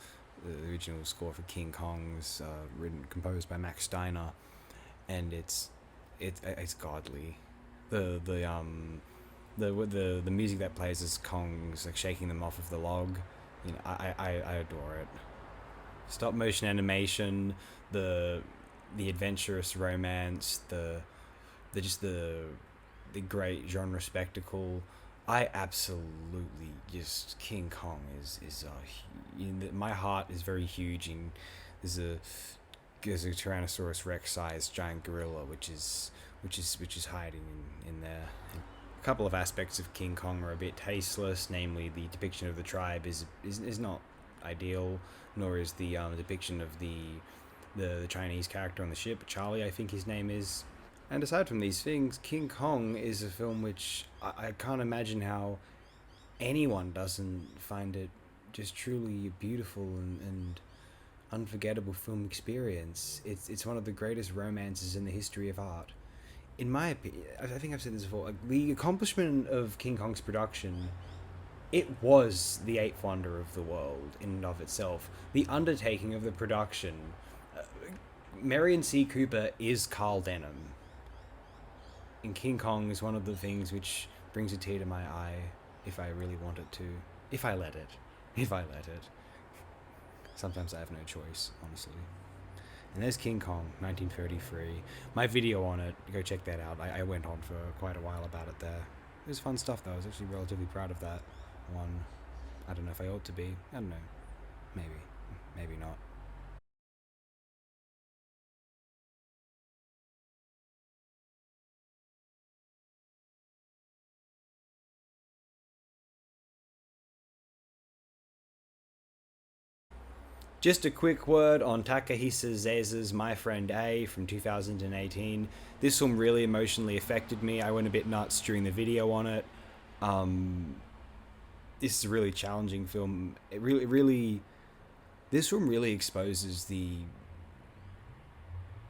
[SPEAKER 1] original score for King Kong's composed by Max Steiner, and it's godly. The music that plays as Kong's like shaking them off of the log. I adore it. Stop motion animation, the adventurous romance, the great genre spectacle. I absolutely just King Kong is my heart is very huge, and there's a Tyrannosaurus Rex sized giant gorilla which is hiding in there. A couple of aspects of King Kong are a bit tasteless, namely the depiction of the tribe is not ideal, nor is the depiction of the Chinese character on the ship, Charlie, I think his name is. And aside from these things, King Kong is a film which I can't imagine how anyone doesn't find it just truly a beautiful and unforgettable film experience. It's one of the greatest romances in the history of art. In my opinion, I think I've said this before, like, the accomplishment of King Kong's production, it was the eighth wonder of the world in and of itself. The undertaking of the production, uh, Marion C. Cooper is Carl Denham. And King Kong is one of the things which brings a tear to my eye if I really want it to. If I let it. If I let it. Sometimes I have no choice, honestly. And there's King Kong, 1933. My video on it, go check that out. I went on for quite a while about it there. It was fun stuff, though. I was actually relatively proud of that one. I don't know if I ought to be. I don't know. Maybe. Maybe not. Just a quick word on Takahisa Zeza's My Friend A from 2018. This film really emotionally affected me. I went a bit nuts during the video on it. Um, this is a really challenging film. This film really exposes the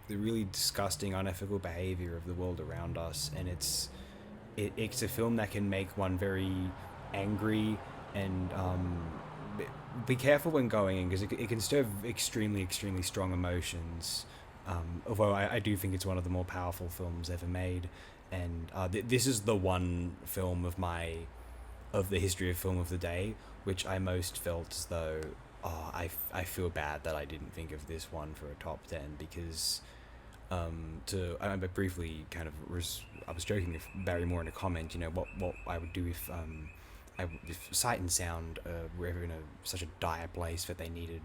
[SPEAKER 1] really disgusting, unethical behavior of the world around us, and it's a film that can make one very angry and be careful when going in because it can stir extremely strong emotions. Although I do think it's one of the more powerful films ever made, and this is the one film of the history of film of the day which I most felt as though, oh, I feel bad that I didn't think of this one for a top 10 because I briefly kind of I was joking with Barry Moore in a comment, what I would do if Sight and Sound were ever in such a dire place that they needed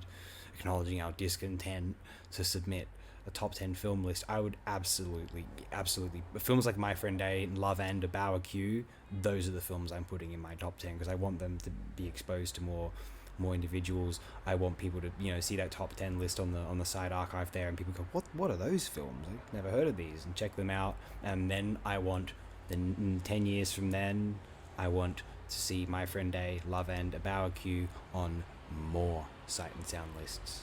[SPEAKER 1] acknowledging our discontent to submit a top 10 film list. I would absolutely films like My Friend A and Love and A Bower Q, those are the films I'm putting in my top 10 because I want them to be exposed to more individuals. I want people to see that top 10 list on the side archive there, and people go, what are those films? I've never heard of these, and check them out. And then I want 10 years from then, I want to see My Friend A, Love and A Bower Q on more Sight and Sound lists.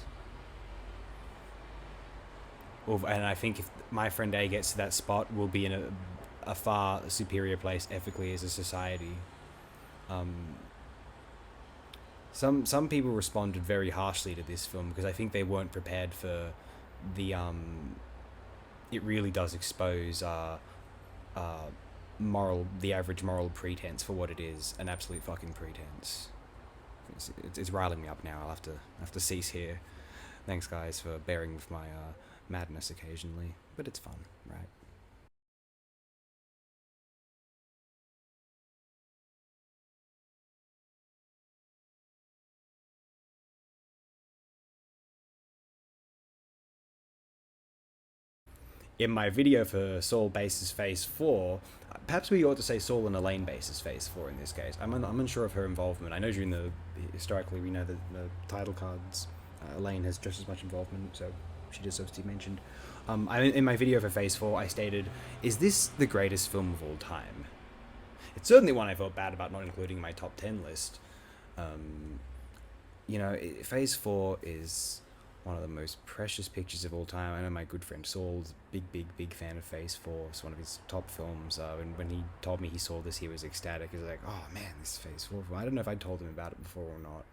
[SPEAKER 1] And I think if My Friend A gets to that spot, we'll be in a far superior place ethically as a society. Some people responded very harshly to this film because I think they weren't prepared for the it really does expose the average moral pretense for what it is, an absolute fucking pretense. It's riling me up now. I'll have to cease here. Thanks guys for bearing with my madness occasionally, but it's fun, right? In my video for Saul Base's Phase 4, perhaps we ought to say Saul and Elaine Base's Phase 4 in this case. I'm unsure of her involvement. I know during historically, we know that the title cards, Elaine has just as much involvement, so she deserves to be mentioned. In my video for Phase 4, I stated, is this the greatest film of all time? It's certainly one I felt bad about not including in my top 10 list. Phase 4 is one of the most precious pictures of all time. I know my good friend Saul's big fan of Phase 4. It's one of his top films. And when he told me he saw this, he was ecstatic. He was like, oh man, this is Phase 4 film. I don't know if I told him about it before or not.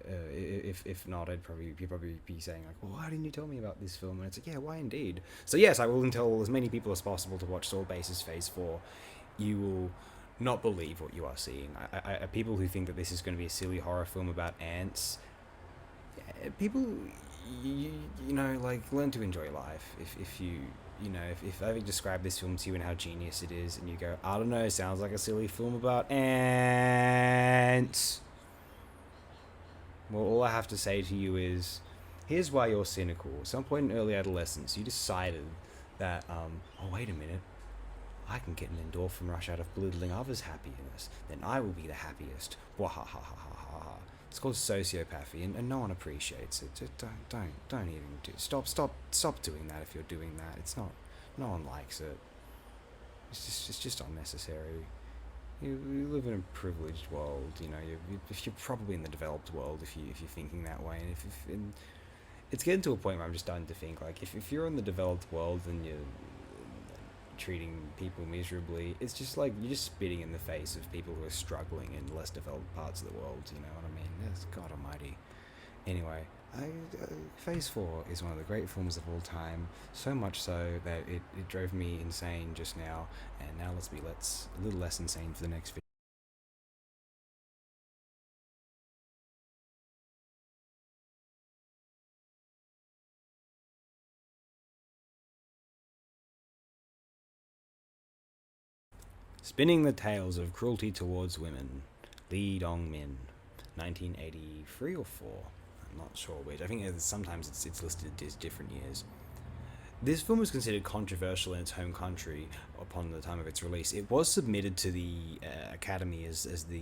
[SPEAKER 1] If not, he'd probably be saying like, well, why didn't you tell me about this film? And it's like, yeah, why indeed? So yes, I will tell as many people as possible to watch Saul Base's Phase 4. You will not believe what you are seeing. People who think that this is going to be a silly horror film about ants, people, like, learn to enjoy life. If I describe this film to you and how genius it is, and you go, I don't know, sounds like a silly film about ants. Well, all I have to say to you is, here's why you're cynical. At some point in early adolescence, you decided that, oh, wait a minute, I can get an endorphin rush out of belittling others' happiness. Then I will be the happiest. Wahahahaha. It's called sociopathy, and no one appreciates it. Don't even do. Stop doing that if you're doing that. It's not. No one likes it. It's just unnecessary. You live in a privileged world. If you're probably in the developed world if you're thinking that way, and it's getting to a point where I'm just starting to think like if you're in the developed world and you're treating people miserably, it's just like you're just spitting in the face of people who are struggling in less developed parts of the world. You know what I mean? That's God Almighty. Anyway, Phase 4 is one of the great films of all time, so much so that it drove me insane just now, and now let's be a little less insane for the next video. Spinning the Tales of Cruelty Towards Women, Lee Dong-min, 1983 or 4. I'm not sure which. I think sometimes it's listed as different years. This film was considered controversial in its home country upon the time of its release. It was submitted to the Academy as the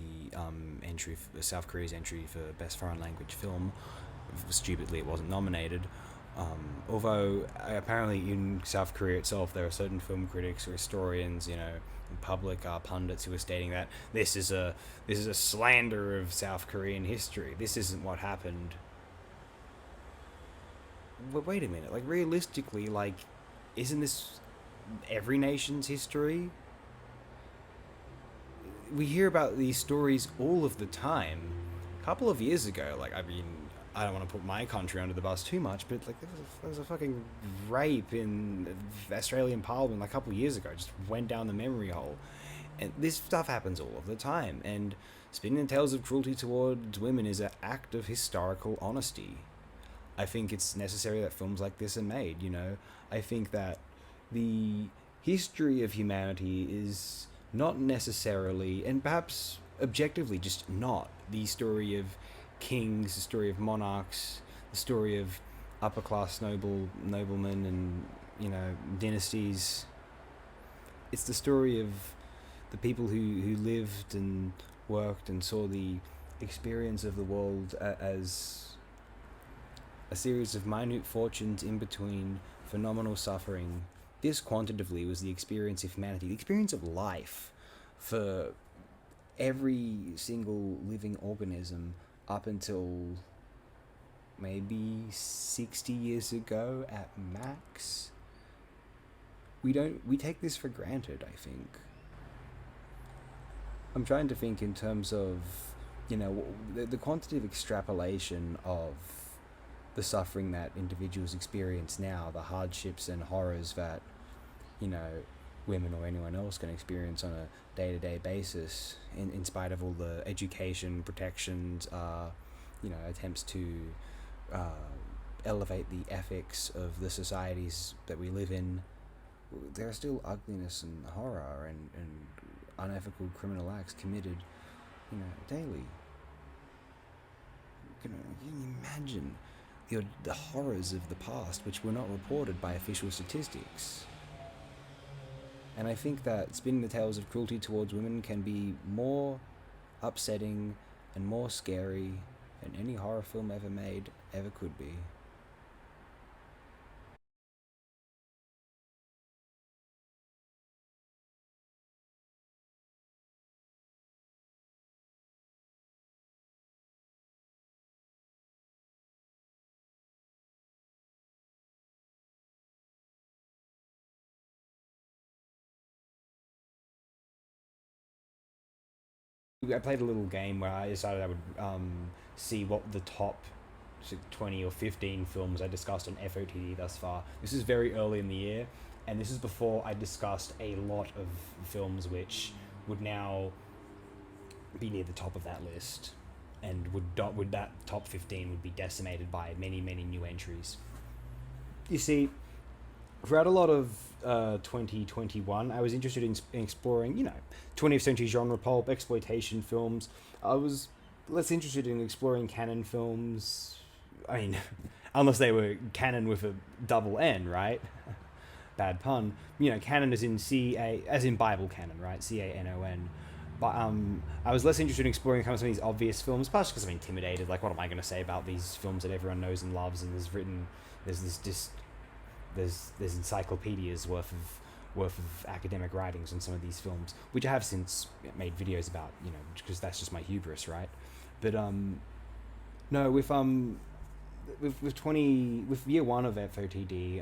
[SPEAKER 1] entry, South Korea's entry for Best Foreign Language Film. stupidly it wasn't nominated. Although apparently in South Korea itself there are certain film critics or historians, public pundits who are stating that this is a slander of South Korean history. This isn't what happened. But wait a minute, like realistically, like isn't this every nation's history? We hear about these stories all of the time. A couple of years ago, like I mean, I don't want to put my country under the bus too much, but like there was a fucking rape in the Australian Parliament like, a couple of years ago. Just went down the memory hole, and this stuff happens all of the time. And spinning tales of cruelty towards women is an act of historical honesty. I think it's necessary that films like this are made. I think that the history of humanity is not necessarily, and perhaps objectively, just not the story of kings, the story of monarchs, the story of upper class noblemen, and dynasties. It's the story of the people who lived and worked and saw the experience of the world as a series of minute fortunes in between phenomenal suffering. This quantitatively was the experience of humanity, the experience of life for every single living organism up until maybe 60 years ago at max. We take this for granted, I think. I'm trying to think in terms of, the quantitative extrapolation of the suffering that individuals experience now, the hardships and horrors that, you know, women or anyone else can experience on a day-to-day basis, in spite of all the education, protections, attempts to elevate the ethics of the societies that we live in. There are still ugliness and horror and unethical criminal acts committed, daily. Can you imagine the horrors of the past which were not reported by official statistics? And I think that spinning the tales of cruelty towards women can be more upsetting and more scary than any horror film ever made ever could be. I played a little game where I decided I would see what the top 20 or 15 films I discussed on FOTD thus far. This is very early in the year, and this is before I discussed a lot of films which would now be near the top of that list, and would that top 15 would be decimated by many, many new entries. You see, throughout a lot of 2021, I was interested in exploring, 20th century genre pulp, exploitation films. I was less interested in exploring canon films. I mean, unless they were canon with a double N, right? Bad pun. Canon as in as in Bible canon, right? CANON. But I was less interested in exploring kind of some of these obvious films, partially because I'm intimidated. Like, what am I going to say about these films that everyone knows and loves? And there's encyclopedias worth of academic writings on some of these films, which I have since made videos about, because that's just my hubris, right? But no, with year one of FOTD,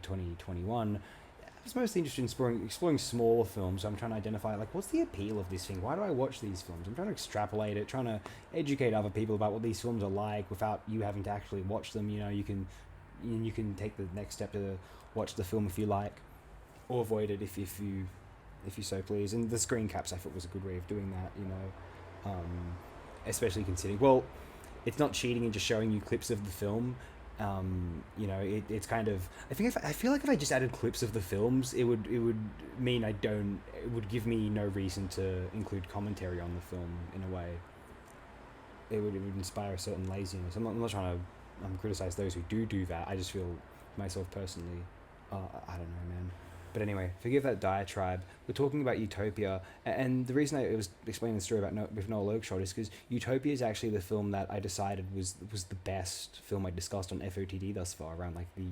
[SPEAKER 1] 2021, I was mostly interested in exploring smaller films. So I'm trying to identify, like, what's the appeal of this thing? Why do I watch these films? I'm trying to extrapolate it, trying to educate other people about what these films are like without you having to actually watch them. You can take the next step to watch the film if you like, or avoid it if you so please. And the screen caps I thought was a good way of doing that. Especially considering, well, it's not cheating and just showing you clips of the film. It's kind of, I feel like if I just added clips of the films, it would mean it would give me no reason to include commentary on the film in a way. It would inspire a certain laziness. I'm not trying to criticize those who do that. I just feel myself personally, I don't know, man. But anyway, forgive that diatribe. We're talking about Utopia, and the reason I was explaining the story about with Noel Oakeshott is because Utopia is actually the film that I decided was the best film I discussed on FOTD thus far. Around like the,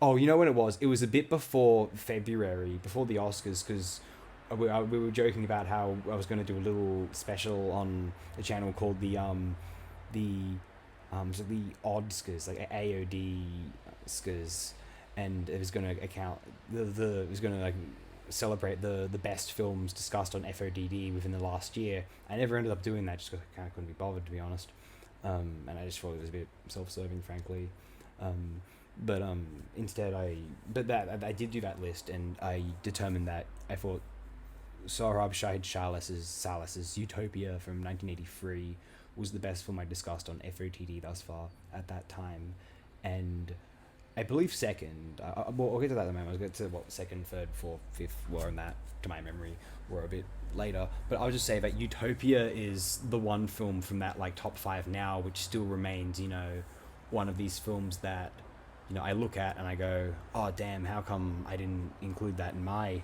[SPEAKER 1] oh, you know when it was? It was a bit before February, before the Oscars, because we were joking about how I was going to do a little special on a channel called the so the Oddscars, like AOD scars, and it was going to account the it was going to like celebrate the best films discussed on FODD within the last year. I never ended up doing that just because I kind of couldn't be bothered, to be honest, and I just thought it was a bit self-serving, frankly. Um, but instead I did do that list, and I determined that I thought Sohrab Shahid Sales's Utopia from 1983 was the best film I discussed on FOTD thus far at that time, and I believe second. Well, I'll get to that in a moment. I'll get to what second, third, fourth, fifth were in that to my memory were a bit later. But I'll just say that Utopia is the one film from that like top five now, which still remains, one of these films that, I look at and I go, oh damn, how come I didn't include that in my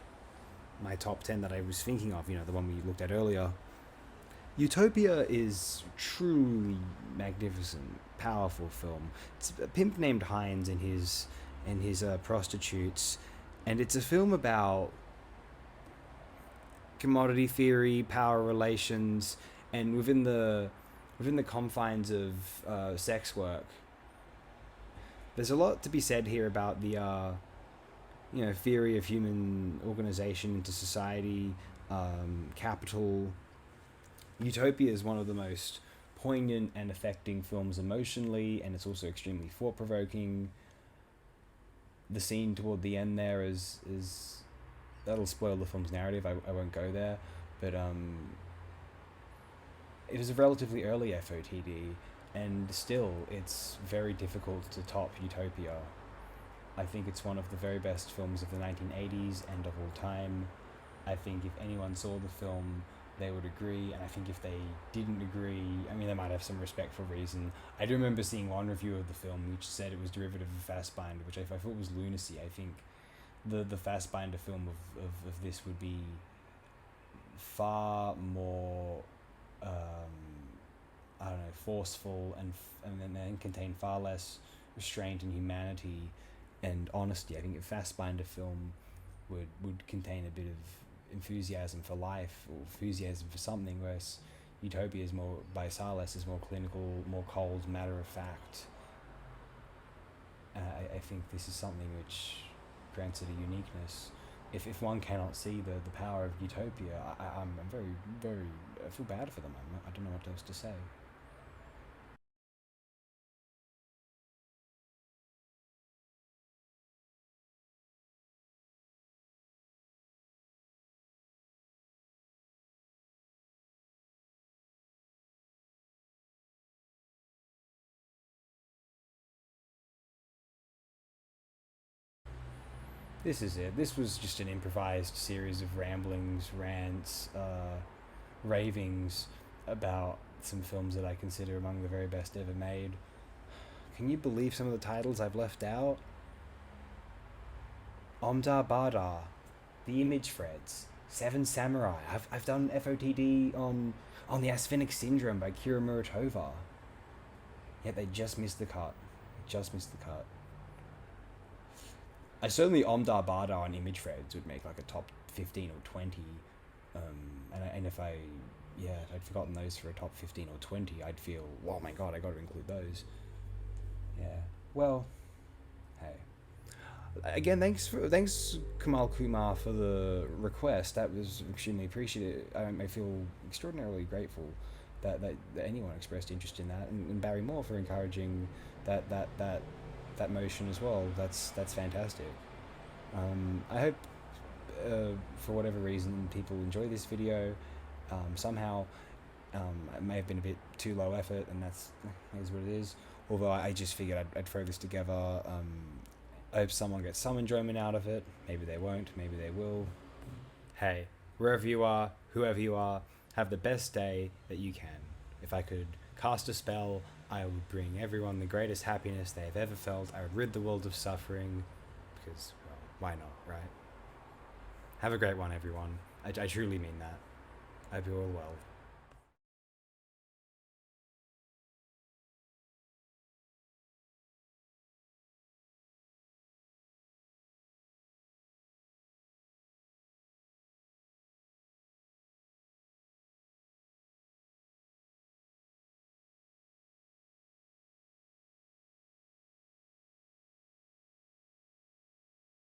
[SPEAKER 1] top 10 that I was thinking of, the one we looked at earlier. Utopia is truly magnificent, powerful film. It's a pimp named Hines and his prostitutes, and it's a film about commodity theory, power relations, and within the confines of sex work. There's a lot to be said here about the theory of human organization into society, capital. Utopia is one of the most poignant and affecting films emotionally, and it's also extremely thought-provoking. The scene toward the end there is that'll spoil the film's narrative. I won't go there, but it was a relatively early FOTD, and still it's very difficult to top Utopia. I think it's one of the very best films of the 1980s and of all time. I think if anyone saw the film, they would agree, and I think if they didn't agree, they might have some respectful reason. I do remember seeing one review of the film which said it was derivative of Fassbinder, which I thought was lunacy. I think the Fassbinder film of this would be far more, forceful and then contain far less restraint and humanity and honesty. I think a Fassbinder film would contain a bit of enthusiasm for life or enthusiasm for something, whereas Utopia is more, by Salles, is more clinical, more cold, matter of fact. I think this is something which grants it a uniqueness. If one cannot see the power of Utopia, I'm very, very, I feel bad for them. I don't know what else to say. This is it. This was just an improvised series of ramblings, rants, ravings about some films that I consider among the very best ever made. Can you believe some of the titles I've left out? Omdar Badar, The Image Threads, Seven Samurai. I've done FOTD on the Asphenic Syndrome by Kira Muratova. Yet they just missed the cut. Just missed the cut. I certainly Omdar Badar and Image Threads would make like a top 15 or 20. And if I'd forgotten those for a top 15 or 20, I'd feel, oh my god, I got to include those. Yeah. Well, hey. Again, thanks Kamal Kumar for the request. That was extremely appreciated. I feel extraordinarily grateful that anyone expressed interest in that, and Barry Moore for encouraging that motion as well. That's fantastic. I hope for whatever reason people enjoy this video. Somehow it may have been a bit too low effort, and that's is what it is. Although I just figured I'd throw this together. I hope someone gets some enjoyment out of it. Maybe they won't, maybe they will. Hey, wherever you are, whoever you are, have the best day that you can. If I could cast a spell, I would bring everyone the greatest happiness they have ever felt. I would rid the world of suffering, because, well, why not, right? Have a great one, everyone. I truly mean that. I hope you're all well.